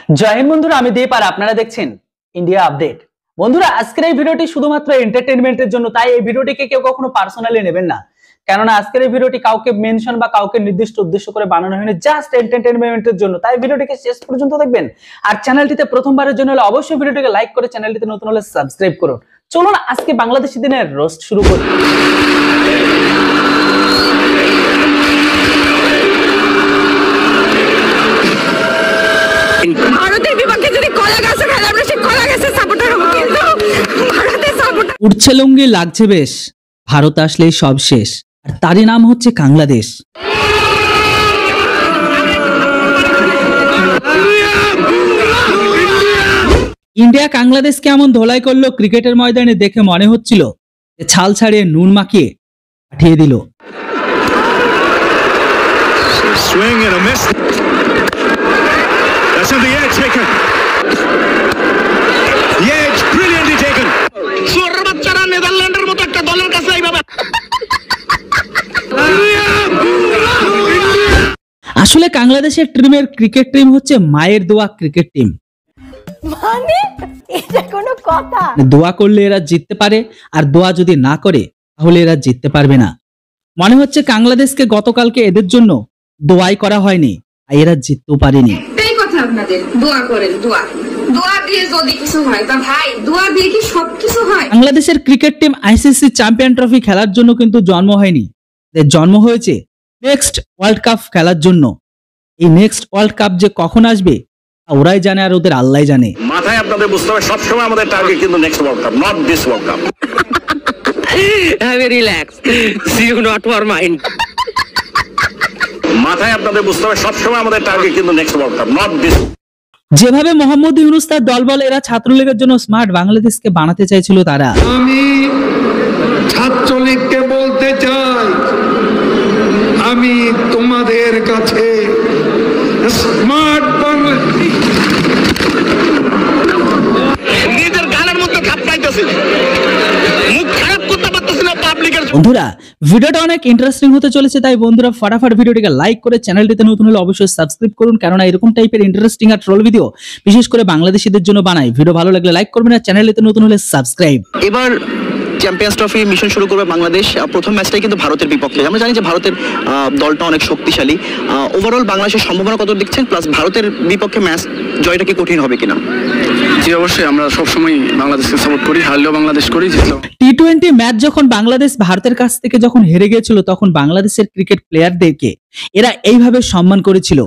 জয় হিন্দ বন্ধুরা, আমি দীপ আর আপনারা দেখছেন ইন্ডিয়া আপডেট। বন্ধুরা, আজকের এই ভিডিওটি শুধুমাত্র এন্টারটেইনমেন্টের জন্য, তাই এই ভিডিওটিকে কেউ কখনো পার্সোনালি নেবেন না, কেননা আজকের এই ভিডিওটি কাউকে মেনশন বা কাউকে নির্দিষ্ট উদ্দেশ্য করে বানানো হয়নি, জাস্ট এন্টারটেইনমেন্টের জন্য। তাই ভিডিওটিকে শেষ পর্যন্ত দেখবেন। আর চ্যানেলটিতে প্রথমবারের জন্য হলে অবশ্যই ভিডিওটিকে লাইক করে চ্যানেলটিতে নতুন হলে সাবস্ক্রাইব করুন। চলুন আজকে বাংলাদেশি দিনের রোস্ট শুরু করি। ভারতের বিপক্ষে যদি কলা গাছে খেলে আমরা সেই কলা গাছের সাপোর্টার হব, কিন্তু ভারতের সাপোর্ট উঠছে লুঙ্গি লাগছে বেশ, ভারত আসলেই সব শেষ, আর তারই নাম হচ্ছে বাংলাদেশ। ইন্ডিয়া বাংলাদেশকে এমন ধোলাই করলো ক্রিকেটের ময়দানে, দেখে মনে হচ্ছিল যে ছাল ছাড়িয়ে নুন মাখিয়ে পাঠিয়ে দিল। That's on the edge taken. The edge brilliantly taken. সোর বাচ্চারা নেদারল্যান্ডের মতো একটা দলের কাছে এইভাবে। আসলে বাংলাদেশের টিমের ক্রিকেট টিম হচ্ছে মায়ের দোয়া ক্রিকেট টিম। মানে এটা কোনো কথা? দোয়া করলে এরা জিততে পারে, আর দোয়া যদি না করে তাহলে এরা জিততে পারবে না। মনে হচ্ছে বাংলাদেশকে গতকালকে এদের জন্য দোয়াই করা হয়নি, আর এরা জিততেও পারেনি। আপনাদের দোয়া করেন, দোয়া দিয়ে যদি কিছু হয় তা ভাই, দোয়া দিয়ে কি সবকিছু হয়? বাংলাদেশের cricket team ICC champion trophy খেলার জন্য কিন্তু জন্ম হয়নি, এদের জন্ম হয়েছে নেক্সট ওয়ার্ল্ড কাপ খেলার জন্য। এই নেক্সট ওয়ার্ল্ড কাপ যে কখন আসবে ওরাই জানে, আর ওদের আল্লাহই জানে। মাথায় আপনাদের বুঝতে হবে সবসময় আমাদের টার্গেট কিন্তু next world cup, not this world cup. Relax, you not for mind. মাথায় আপনাদের বুঝতে হবে সবসময় আমাদের টার্গেট কিন্তু next world cup, not this. যেভাবে মোহাম্মদ ইউনূস তার দলবল এরা ছাত্রলীগের জন্য স্মার্ট বাংলাদেশকে বানাতে চাইছিল, তারা আমি ছাত্রলীগকে বলতে চাই, আমি তোমাদের কাছে স্মার্ট নিজের গানের মধ্যে খাপ পাইতেছে, মুখ খারাপ করতে পারতেছে না পাবলিকের। বন্ধুরা, ভিডিওটা অনেক ইন্টারেস্টিং হতে চলেছে, তাই বন্ধুরা ফটাফট ভিডিওটিকে লাইক করে চ্যানেলটিতে নতুন হলে অবশ্যই সাবস্ক্রাইব করুন, কেননা এরকম টাইপের ইন্টারেস্টিং আর ট্রোল ভিডিও বিশেষ করে বাংলাদেশিদের জন্য বানাই। ভিডিও ভালো লাগলে লাইক করবেন, আর চ্যানেলটিতে নতুন হলে সাবস্ক্রাইব। এবার চ্যাম্পিয়ন্স ট্রফি মিশন শুরু করবে বাংলাদেশ। প্রথম ম্যাচটাই কিন্তু ভারতের বিপক্ষে। আমরা জানি যে ভারতের দলটা অনেক শক্তিশালী। ওভারঅল বাংলাদেশের সম্ভাবনা কত দেখছেন, প্লাস ভারতের বিপক্ষে ম্যাচ জয়টা কি কঠিন হবে কিনা? জি অবশ্যই, আমরা সবসময় বাংলাদেশকে সাপোর্ট করি, হারলেও বাংলাদেশ করি, জিতলেও। টি-20 ম্যাচ যখন বাংলাদেশ ভারতের কাছ থেকে যখন হেরে গিয়েছিল, তখন বাংলাদেশের ক্রিকেট প্লেয়ারদেরকে এরা এইভাবে সম্মান করেছিল।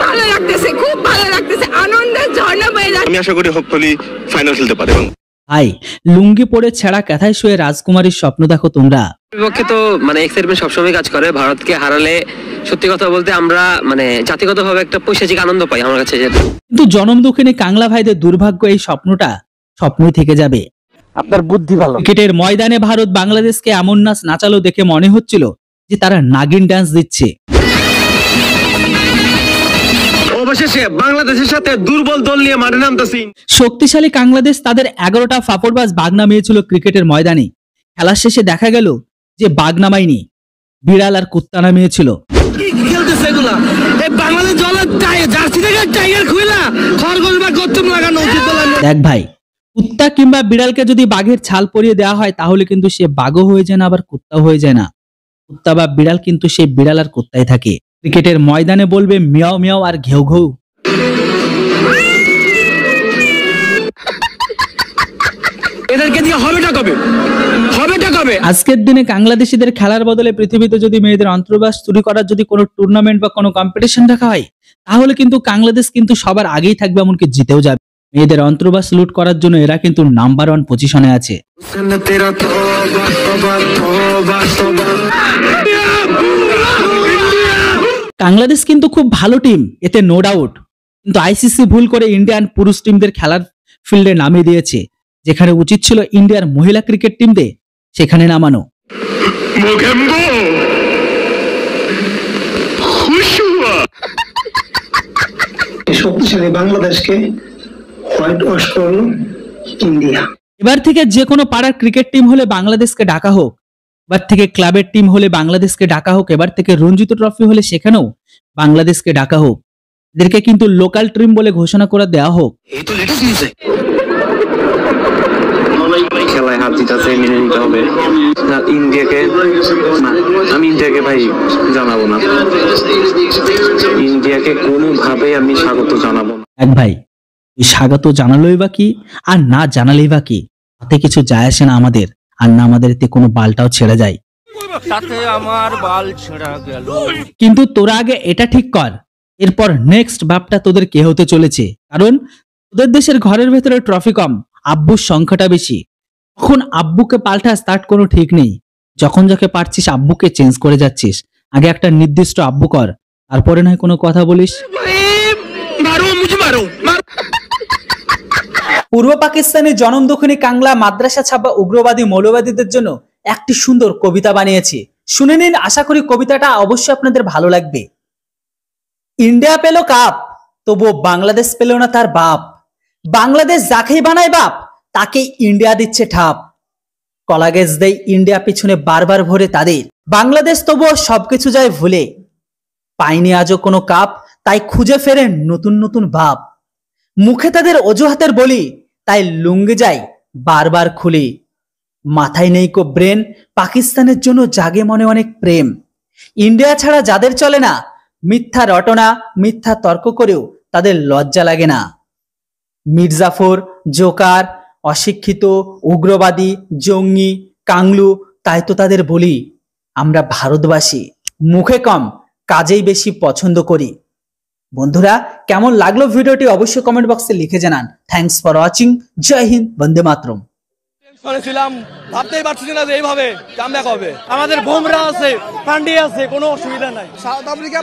ভালো লাগতেছে, খুব ভালো লাগতেছে, আনন্দের ঝর্ণা বয়ে যাচ্ছে। আমি আশা করি হোপফুলি ফাইনাল খেলতে পারে। ভাই, লুঙ্গি পরে ছেঁড়া কাঁথায় শুয়ে রাজকুমারীর স্বপ্ন দেখো তোমরা। বিপক্ষে তো মানে এক্সাইটমেন্ট সবসময় কাজ করে। ভারতকে হারালে সত্যি কথা বলতে আমরা মানে জাতিগতভাবে একটা পৈশাচিক আনন্দ পাই আমার কাছে। কিন্তু জনম দুঃখিনী কাংলা ভাইদের দুর্ভাগ্য, এই স্বপ্নটা স্বপ্নই থেকে যাবে। আপনার বুদ্ধি ভালো। ক্রিকেটের ময়দানে ভারত বাংলাদেশকে এমন নাচ নাচালো দেখে মনে হচ্ছিল যে তারা নাগিন ডান্স দিচ্ছে। অবশেষে বাংলাদেশের সাথে দুর্বল দল নিয়ে মাঠে নামতেছি। শক্তিশালী বাংলাদেশ তাদের 11টা ফাপড়বাজ বাঘ নামিয়েছিল ক্রিকেটের ময়দানে। খেলার শেষে দেখা গেল যে বাঘ নামায়নি, বিড়াল আর কুত্তা নামিয়েছিল। দেখ ভাই, কুত্তা কিংবা বিড়ালকে যদি বাঘের ছাল পরিয়ে দেওয়া হয় তাহলে কিন্তু সে বাঘও হয়ে যায় না, আবার কুত্তাও হয়ে যায় না। কুত্তা বা বিড়াল কিন্তু সে বিড়াল আর কুত্তাই থাকে। ক্রিকেটের ময়দানে বলবে মিয়াও মিয়াও আর ঘেউ ঘেউ। এদেরকে দিয়ে হবেটা কবে? আজকের দিনে বাংলাদেশিদের খেলার বদলে পৃথিবীতে যদি মেয়েদের অন্তর্বাস চুরি করার যদি কোনো টুর্নামেন্ট বা কোনো কম্পিটিশন রাখা হয়, তাহলে কিন্তু বাংলাদেশ কিন্তু সবার আগেই থাকবে, এমনকি জিতেও যাবে। মেয়েদের অন্তর্বাস লুট করার জন্য এরা কিন্তু নাম্বার 1 পজিশনে আছে। বাংলাদেশ কিন্তু খুব ভালো টিম, এতে নো ডাউট, কিন্তু আইসিসি ভুল করে ইন্ডিয়ান পুরুষ টিমদের খেলার ফিল্ডে নামিয়ে দিয়েছে। যেখানে উচিত ছিল ইন্ডিয়ার মহিলা ক্রিকেট টিমদের সেখানে নামানো। শক্তিশালী বাংলাদেশকে হোয়াইট ওয়াশ করলো ইন্ডিয়া। এবার থেকে যে কোনো পাড়ার ক্রিকেট টিম হলে বাংলাদেশকে ডাকা হোক, এবার থেকে ক্লাবের টিম হলে বাংলাদেশকে ডাকা হোক, এবার থেকে রঞ্জিত ট্রফি হলে সেখানেও বাংলাদেশকে ডাকা হোক। এদেরকে কিন্তু লোকাল টিম বলে ঘোষণা করে দেওয়া হোক। খেলায় হার জিতাতে মেনে নিতে হবে। ইন্ডিয়াকে আমি ইন্ডিয়াকে ভাই জানাবো না, ইন্ডিয়াকে কোনোভাবে আমি স্বাগত জানাবো না। এক ভাই, ওই স্বাগত জানালোই বা কি আর না জানালেই বা কি, তাতে কিছু যায় আসে না আমাদের, আর না আমাদের এতে কোনো বালটাও ছেড়ে যায়। তাতে আমার বাল ছেঁড়া গেল। কিন্তু তোরা আগে এটা ঠিক কর, এরপর নেক্সট বাপটা তোদের কে হতে চলেছে। কারণ তোদের দেশের ঘরের ভেতরে ট্রফি কম, আব্বুর সংখ্যাটা বেশি। তখন আব্বুকে পাল্টা স্টার্ট কোনো ঠিক নেই। যখন যাকে পারছিস আব্বুকে চেঞ্জ করে যাচ্ছিস। আগে একটা নির্দিষ্ট আব্বু কর, তারপরে নয় কোনো কথা বলিস। পূর্ব পাকিস্তানের জনম দক্ষিণী কাংলা মাদ্রাসা ছাপা উগ্রবাদী মৌলবাদীদের জন্য একটি সুন্দর কবিতা বানিয়েছি, শুনে নিন। আশা করি কবিতাটা অবশ্যই আপনাদের ভালো লাগবে। ইন্ডিয়া পেল কাপ, তবুও বাংলাদেশ পেল না তার বাপ। বাংলাদেশ যাকেই বানায় বাপ, তাকে ইন্ডিয়া দিচ্ছে ঠাপ। কলাগেজ দেয় ইন্ডিয়া পিছনে বারবার ভরে তাদের। বাংলাদেশ তবুও সবকিছু যায় ভুলে, পায়নি আজও কোনো কাপ, তাই খুঁজে ফেরেন নতুন নতুন ভাব। মুখে তাদের অজুহাতের বলি, তাই লুঙ্গি যায় বারবার খুলি। মাথায় নেই কো ব্রেন, পাকিস্তানের জন্য জাগে মনে অনেক প্রেম। ইন্ডিয়া ছাড়া যাদের চলে না, মিথ্যা রটনা মিথ্যা তর্ক করেও তাদের লজ্জা লাগে না। মির্জাফর, জোকার, অশিক্ষিত, উগ্রবাদী, জঙ্গি, কাংলু, তাই তো তাদের বলি আমরা ভারতবাসী, মুখে কম কাজেই বেশি পছন্দ করি। বন্ধুরা, কেমন লাগলো ভিডিওটি অবশ্যই কমেন্ট বক্সে লিখে জানান। Thanks for watching. Jai Hind, Bande Mataram. শুনেছিলাম, ভাবতেই পারছি না যে এইভাবে কামব্যাক হবে। আমাদের বুমরা আছে, পান্ডিয়া আছে, কোনো অসুবিধা নাই। সাউথ আফ্রিকা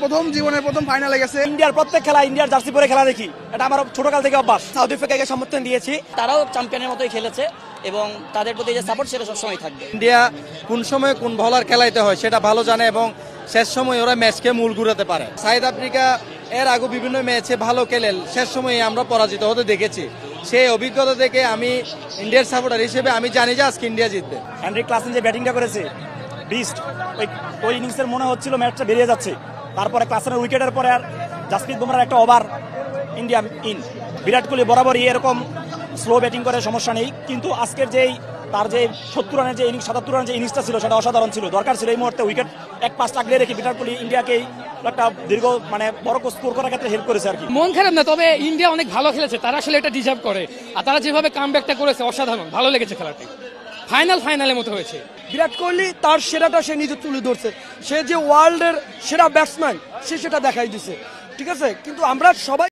প্রথম জীবনের প্রথম ফাইনালে গেছে। ইন্ডিয়ার প্রত্যেক খেলা ইন্ডিয়ার জার্সি পরে খেলা দেখি, এটা আমার ছোটকাল থেকে অভ্যাস। সাউথ আফ্রিকাকে সমর্থন দিয়েছি, তারাও চ্যাম্পিয়নের মতোই খেলেছে এবং তাদের প্রতি যে সাপোর্ট সেটা সবসময় থাকবে। ইন্ডিয়া কোন সময় কোন বলার খেলাইতে হয় সেটা ভালো জানে এবং শেষ সময় ওরা ম্যাচকে মূল ঘুরাতে পারে। সাউথ আফ্রিকা এর আগে বিভিন্ন ম্যাচে ভালো খেলে শেষ সময়ে আমরা পরাজিত হতে দেখেছি। সেই অভিজ্ঞতা থেকে আমি ইন্ডিয়ার সাপোর্টার হিসেবে আমি জানি যে আজকে ইন্ডিয়া জিতবে। হেনরিক ক্লাসেন যে ব্যাটিংটা করেছে বিস্ট, ওই ইনিংসের মনে হচ্ছিল ম্যাচটা বেরিয়ে যাচ্ছে। তারপরে ক্লাসেনের উইকেটের পরে আর জাসপ্রীত বুমরার একটা over, India in. Virat Kohli বরাবরই এরকম স্লো ব্যাটিং করে, সমস্যা নেই। কিন্তু আজকের যেই তার যে 70 রানের যে ইনিংস, 77 রানের যে ইনিংসটা ছিল সেটা অসাধারণ ছিল। দরকার ছিল এই মুহূর্তে উইকেট 1-5 আগলে রেখে বিরাট কোহলি ইন্ডিয়াকে একটা দীর্ঘ বড় স্কোর করার ক্ষেত্রে হেল্প করেছে আর কি। মন খারাপ না, তবে ইন্ডিয়া অনেক ভালো খেলেছে, তারা আসলে এটা ডিজার্ভ করে। আর তারা যেভাবে কামব্যাকটা করেছে অসাধারণ, ভালো লেগেছে খেলাটা। ফাইনালের মতো হয়েছে। বিরাট কোহলি তার সেরাটা সে নিজে তুলে ধরছে। সে যে ওয়ার্ল্ডের সেরা ব্যাটসম্যান, সে সেটা দেখাই দিছে, ঠিক আছে। কিন্তু আমরা সবাই